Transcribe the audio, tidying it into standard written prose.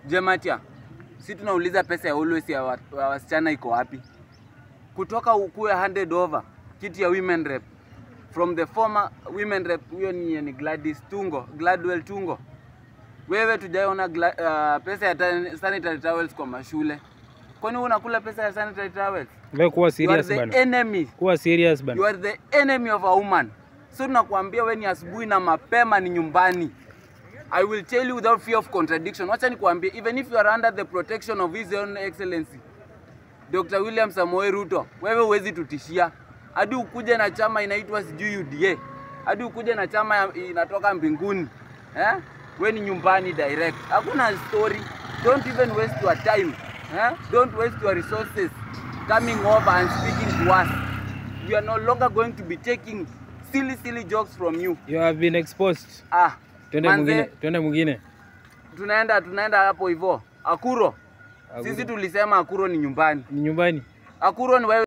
Jematia, si tunauliza pesa ya always ya wasichana iko wapi? Kutoka ukue 100 over kiti ya women rep. From the former women rep, huyo ni Gladwell Tungo. Wewe tujaona pesa ya sanitary towels kwa mashule. Kwani unakula pesa ya sanitary towels? Wewe kuwa serious bana. You are the enemy. Kuwa serious bana. You are the enemy of a woman. So tunakuambia wewe ni asubuhi na mapema ni nyumbani. I will tell you without fear of contradiction. Wacha nikuambie, even if you are under the protection of His Own Excellency Dr. William Samoei Ruto, wewe huwezi tutishia. Hadi ukuje na chama inaitwa sijui UDA. Hadi ukuje na chama inatoka mbinguni. Wewe ni nyumbani direct. Hakuna story. Don't even waste your time. Don't waste your resources coming over and speaking to us. We are no longer going to be taking silly jokes from you. You have been exposed. Twende mwingine. Tunaenda hapo hivyo. Akuro. Sisi tulisema Akuro ni nyumbani. Ni nyumbani. Akuro ni wewe.